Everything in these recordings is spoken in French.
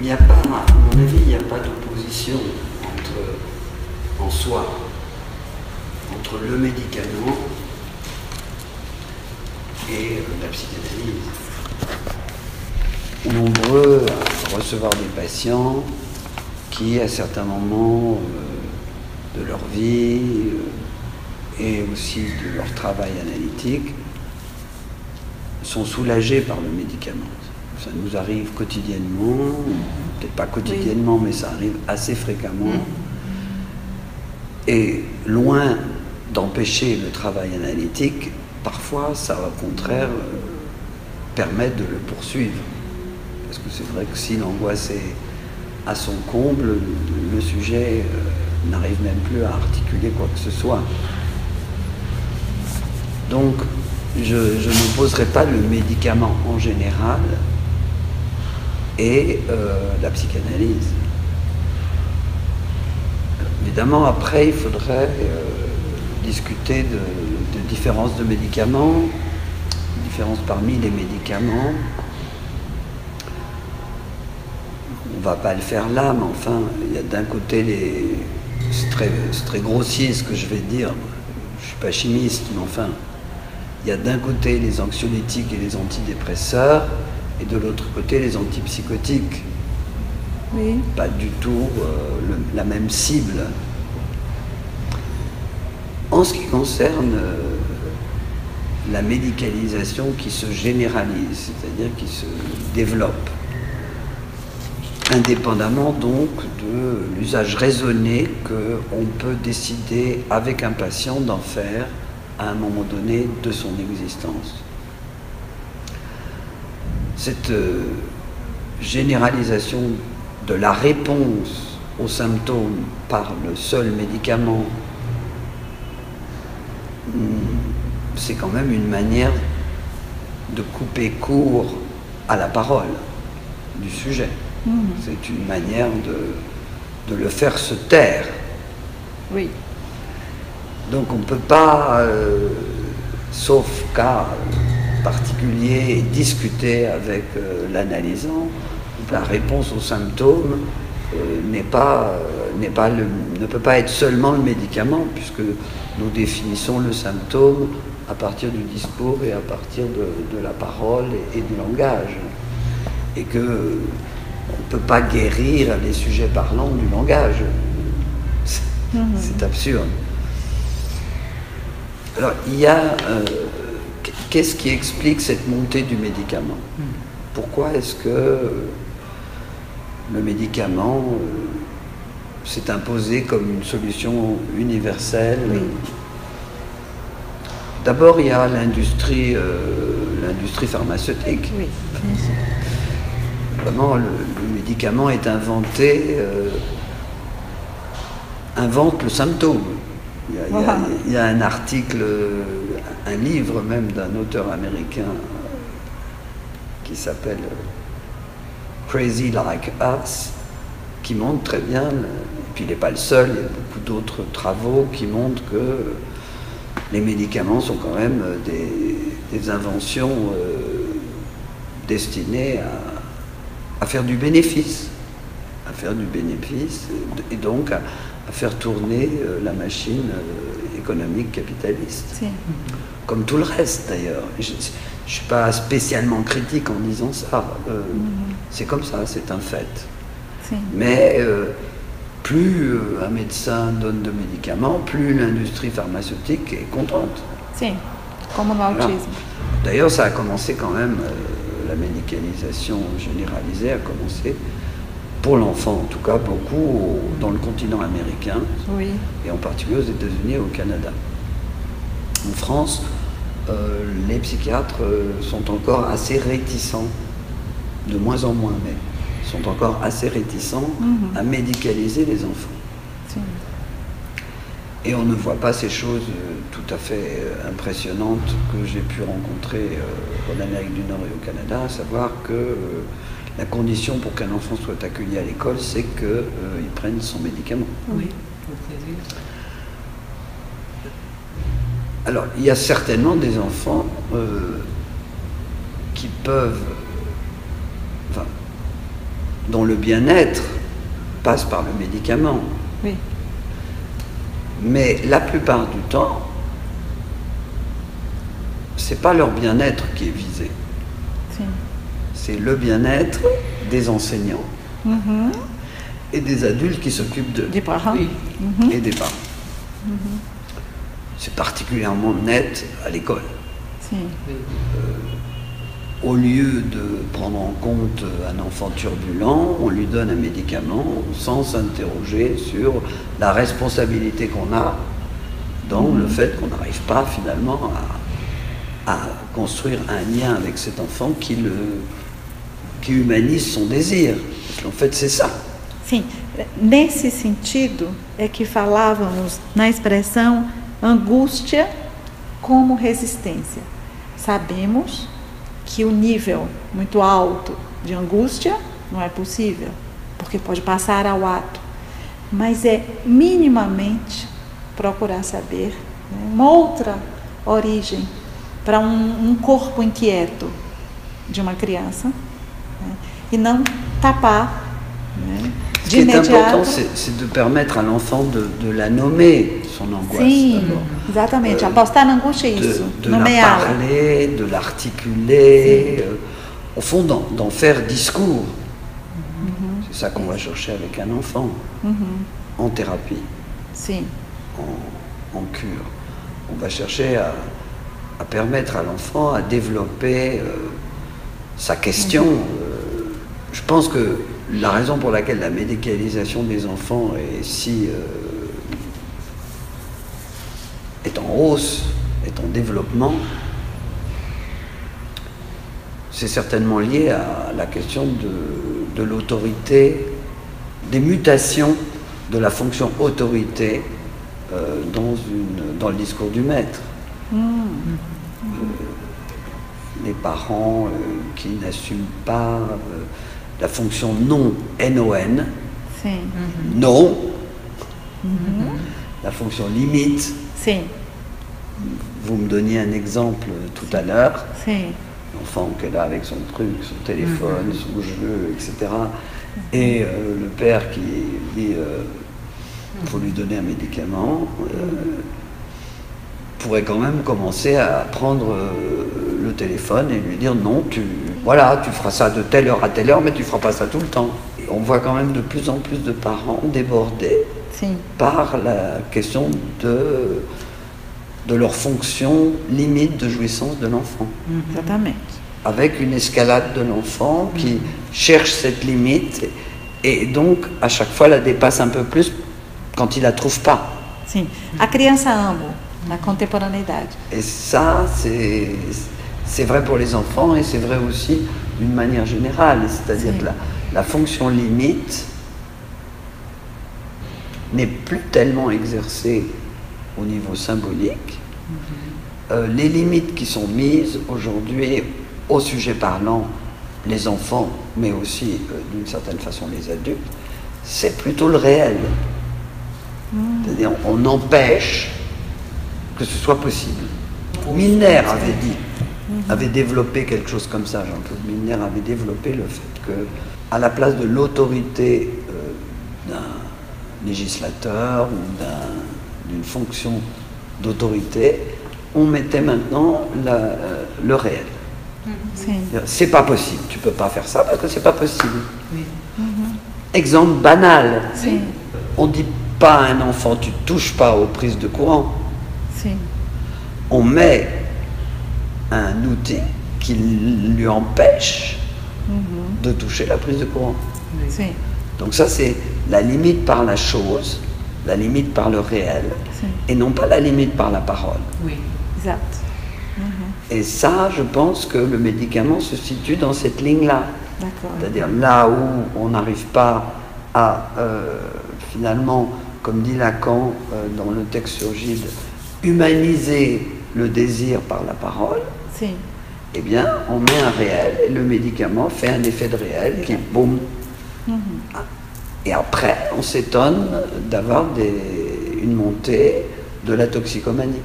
n'y a pas, à mon avis, il n'y a pas d'opposition en soi entre le médicament et la psychanalyse. Nombreux à recevoir des patients qui, à certains moments de leur vie et aussi de leur travail analytique, sont soulagés par le médicament. Ça nous arrive quotidiennement, peut-être pas quotidiennement, oui, mais ça arrive assez fréquemment. Et loin d'empêcher le travail analytique, parfois ça va au contraire permettre de le poursuivre. Parce que c'est vrai que si l'angoisse est à son comble, le sujet n'arrive même plus à articuler quoi que ce soit. Donc, je n'opposerai pas le médicament en général et la psychanalyse. Évidemment, après, il faudrait discuter de différences de médicaments, différences parmi les médicaments. On ne va pas le faire là, mais enfin, il y a d'un côté c'est très grossier ce que je vais dire. Je ne suis pas chimiste, mais enfin, il y a d'un côté les anxiolytiques et les antidépresseurs, et de l'autre côté les antipsychotiques. Oui. Pas du tout la même cible. En ce qui concerne la médicalisation qui se généralise, c'est-à-dire qui se développe, indépendamment donc de l'usage raisonné qu'on peut décider avec un patient d'en faire à un moment donné de son existence. Cette généralisation de la réponse aux symptômes par le seul médicament, c'est quand même une manière de couper court à la parole du sujet. C'est une manière de le faire se taire. Oui. Donc on ne peut pas, sauf cas particulier, discuter avec l'analysant. La réponse aux symptômes ne peut pas être seulement le médicament, puisque nous définissons le symptôme à partir du discours et à partir de la parole et du langage. Et que on ne peut pas guérir les sujets parlants du langage. C'est absurde. Alors, il y a... qu'est-ce qui explique cette montée du médicament? Pourquoi est-ce que le médicament s'est imposé comme une solution universelle? Oui. D'abord, il y a l'industrie pharmaceutique. Oui, bien sûr. Vraiment, le médicament est inventé, invente le symptôme. Il y a un article, un livre même d'un auteur américain qui s'appelle Crazy Like Us, qui montre très bien, et puis il n'est pas le seul, il y a beaucoup d'autres travaux qui montrent que les médicaments sont quand même des inventions destinées à faire du bénéfice, et donc à faire tourner la machine économique capitaliste. Si. Comme tout le reste d'ailleurs. Je ne suis pas spécialement critique en disant ça. C'est comme ça, c'est un fait. Si. Mais plus un médecin donne de médicaments, plus l'industrie pharmaceutique est contente. Si, comme l'autisme. D'ailleurs, ça a commencé quand même, la médicalisation généralisée a commencé, pour l'enfant en tout cas, beaucoup dans le continent américain, Oui. et en particulier aux États-Unis et au Canada. En France, les psychiatres sont encore assez réticents, de moins en moins, mais sont encore assez réticents à médicaliser les enfants. Si. Et on ne voit pas ces choses tout à fait impressionnantes que j'ai pu rencontrer en Amérique du Nord et au Canada, à savoir que la condition pour qu'un enfant soit accueilli à l'école, c'est qu'il prenne son médicament. Oui. Alors, il y a certainement des enfants qui peuvent... Enfin, dont le bien-être passe par le médicament. Oui. Mais la plupart du temps, c'est pas leur bien-être qui est visé. Sim. C'est le bien-être des enseignants Uhum. et des adultes qui s'occupent d'eux De parents. Oui. Uhum. et des parents. C'est particulièrement net à l'école. Sim. Oui. Au lieu de prendre en compte un enfant turbulent, on lui donne un médicament sans s'interroger sur la responsabilité qu'on a dans le fait qu'on n'arrive pas finalement à construire un lien avec cet enfant qui humanise son désir. Parce qu'en fait, c'est ça. Sim, nesse sentido é que falávamos na expressão angústia como resistência. Sabemos que o nível muito alto de angústia não é possível, porque pode passar ao ato, mas é minimamente procurar saber, né, uma outra origem para um corpo inquieto de uma criança, né, e não tapar, né, Ce de qui est important, imediato. c'est de permettre à l'enfant de la nommer, son angoisse. Sim, d'abord. exatamente. Apostar na angústia é isso, De la nomeá-la. parler, de l'articuler, au fond d'en faire discours. C'est ça qu'on va chercher avec un enfant, en thérapie, Sim, en cure. On va chercher à permettre à l'enfant à développer sa question. Je pense que la raison pour laquelle la médicalisation des enfants est en hausse, est en développement, c'est certainement lié à la question de l'autorité, des mutations de la fonction autorité dans le discours du maître. Les parents qui n'assument pas la fonction non, N-O-N, sim, non, la fonction limite. sim, Vous me donniez un exemple tout à l'heure, sim, l'enfant qui est là avec son truc, son téléphone, son jeu, etc. Et le père qui dit il faut lui donner un médicament, pourrait quand même commencer à prendre le téléphone et lui dire non, tu feras ça de telle heure à telle heure, mais tu feras pas ça tout le temps. Et on voit quand même de plus en plus de parents débordés sim, par la question de leur fonction limite de jouissance de l'enfant. exatamente. Avec une escalade de l'enfant qui cherche cette limite et donc à chaque fois la dépasse un peu plus quand il la trouve pas. Sim, a criança ama na contemporaneidade. Et ça, c'est vrai pour les enfants et c'est vrai aussi d'une manière générale. C'est-à-dire Oui. que la fonction limite n'est plus tellement exercée au niveau symbolique. Les limites qui sont mises aujourd'hui au sujet parlant, les enfants, mais aussi d'une certaine façon les adultes, c'est plutôt le réel. C'est-à-dire on empêche que ce soit possible. Milner avait développé quelque chose comme ça. Jean-Claude Milner avait développé le fait que, à la place de l'autorité d'un législateur ou d'une fonction d'autorité, on mettait maintenant le réel. Sim, C'est pas possible, tu peux pas faire ça parce que c'est pas possible. Oui. Exemple banal, sim, on dit pas à un enfant tu touches pas aux prises de courant. sim, On met un outil qui lui empêche de toucher la prise de courant. sim, Donc ça c'est la limite par la chose, la limite par le réel, sim, et non pas la limite par la parole. Oui. exato. Et ça, je pense que le médicament se situe dans cette ligne-là. D'accord. C'est-à-dire là où on n'arrive pas à, finalement, comme dit Lacan dans le texte sur Gide, humaniser le désir par la parole, Sim, eh bien, on met un réel et le médicament fait un effet de réel qui, boum. Et après, on s'étonne d'avoir une montée de la toxicomanie.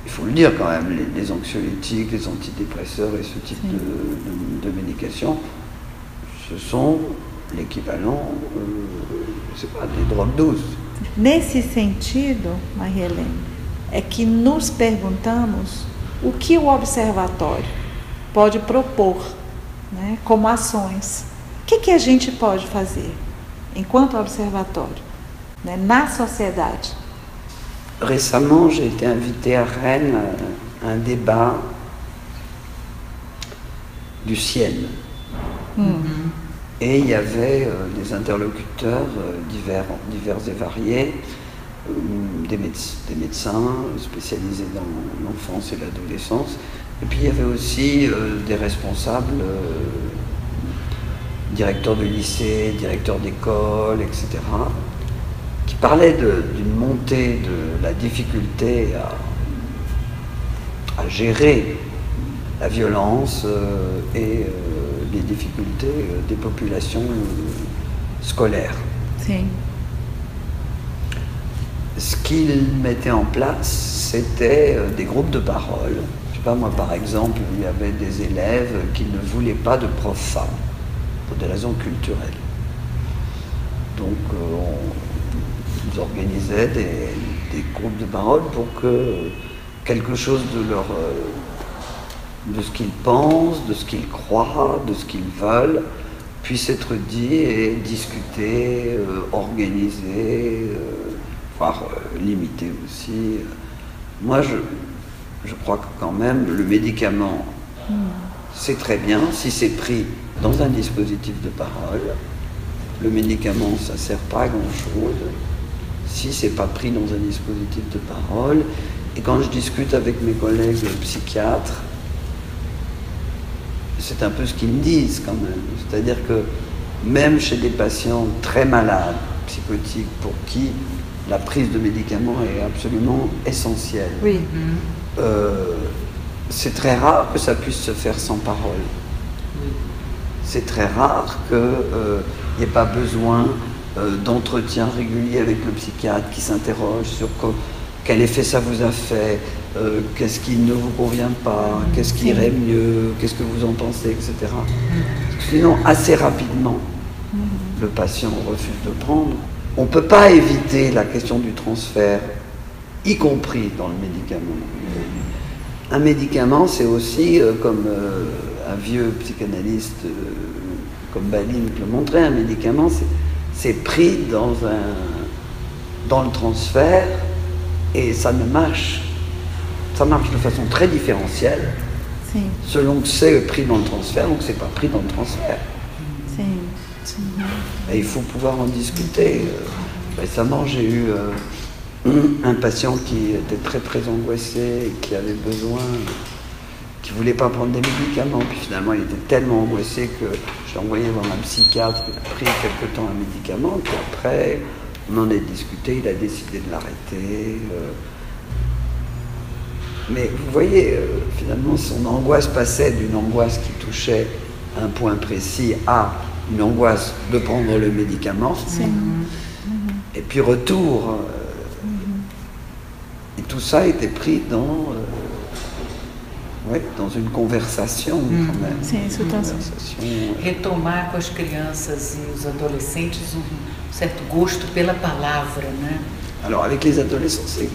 Il faut le dire quand même, les anxiolytiques, les antidépresseurs et ce type de médication, ce sont l'equivalent, c'est pas des drogues douces. Nesse sentido, Maria Helene, é que nos perguntamos o que o observatório pode propor, né, como ações. O que a gente pode fazer enquanto observatório, né, na sociedade? Récemment, j'ai été invité à Rennes à un débat du ciel. Et il y avait des interlocuteurs divers et variés, des médecins spécialisés dans l'enfance et l'adolescence. Et puis il y avait aussi des responsables, directeurs de lycée, directeurs d'école, etc., qui parlaient d'une montée de la difficulté à gérer la violence et les difficultés des populations scolaires. Sim. Ce qu'ils mettaient en place, c'était des groupes de parole. Je sais pas, moi par exemple, il y avait des élèves qui ne voulaient pas de profs femmes, pour des raisons culturelles. Donc ils organisaient des groupes de parole pour que quelque chose de ce qu'ils pensent, de ce qu'ils croient, de ce qu'ils veulent, puisse être dit et discuté, organisé, voire limité aussi. Moi, je crois que quand même, le médicament, c'est très bien si c'est pris dans un dispositif de parole. Le médicament, ça ne sert pas à grand-chose si c'est pas pris dans un dispositif de parole. Et quand je discute avec mes collègues psychiatres, c'est un peu ce qu'ils me disent quand même. C'est-à-dire que même chez des patients très malades, psychotiques, pour qui la prise de médicaments est absolument essentielle, Oui. c'est très rare que ça puisse se faire sans parole. C'est très rare qu'il n'y ait pas besoin d'entretien régulier avec le psychiatre qui s'interroge sur quel effet ça vous a fait, qu'est-ce qui ne vous convient pas, qu'est-ce qui irait mieux, qu'est-ce que vous en pensez, etc. Parce que sinon, assez rapidement, le patient refuse de prendre. On ne peut pas éviter la question du transfert, y compris dans le médicament. Un médicament, c'est aussi, comme un vieux psychanalyste comme Baline le montrait, un médicament, c'est pris dans le transfert et ça marche de façon très différentielle, Sim. selon que c'est pris dans le transfert ou que c'est pas pris dans le transfert. Sim. Sim. Et il faut pouvoir en discuter. Récemment, j'ai eu un patient qui était très très angoissé, qui avait besoin, qui voulait pas prendre des médicaments, puis finalement il était tellement angoissé que je l'ai envoyé voir un psychiatre qui a pris quelque temps un médicament, puis après on en a discuté, il a décidé de l'arrêter. Mais vous voyez, finalement son angoisse passait d'une angoisse qui touchait un point précis à une angoisse de prendre le médicament, et puis retour. Et tout ça a été pris dans une conversation, quand même. Sim, isso está Retomar com as crianças e os adolescentes certo gosto pela palavra, né? Alors avec les adolescents, c'est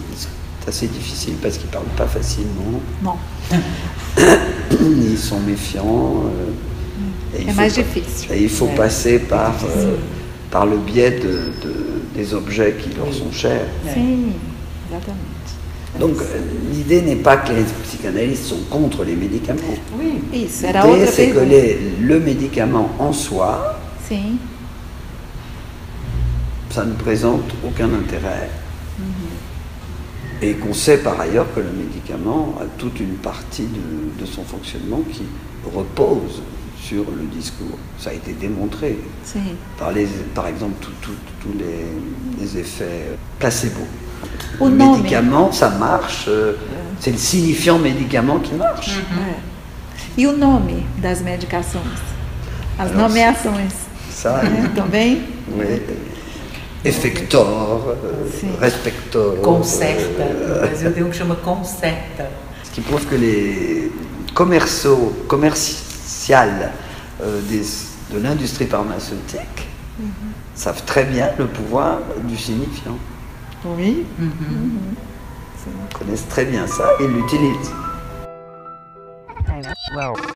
assez difficile parce qu'ils ne parlent pas facilement. Non. Ils sont méfiants. É mais difícil. Et il faut passer par le biais des objets qui leur sont chers. Sim, exatamente. Donc l'idée n'est pas que les psychanalystes sont contre les médicaments. Oui. Isso, era L'idée, outra c'est que pergunta. le médicament en soi, Sim. ça ne présente aucun intérêt. Et qu'on sait par ailleurs que le médicament a toute une partie de son fonctionnement qui repose sur le discours. Ça a été démontré Sim. par exemple tous les effets placebo. O Le nome. médicament, ça marche, c'est le signifiant médicament qui marche. É. E o nome das medicações? As Alors, nomeações. Ça, Também? oui. Effector, Sim. Respector. Concerta. No Brasil tem um que chama Concerta. Ce qui prouve que les commerciales de l'industrie pharmaceutique savent très bien le pouvoir du signifiant. Oui. Ils connaissent très bien ça et l'utilisent. Wow.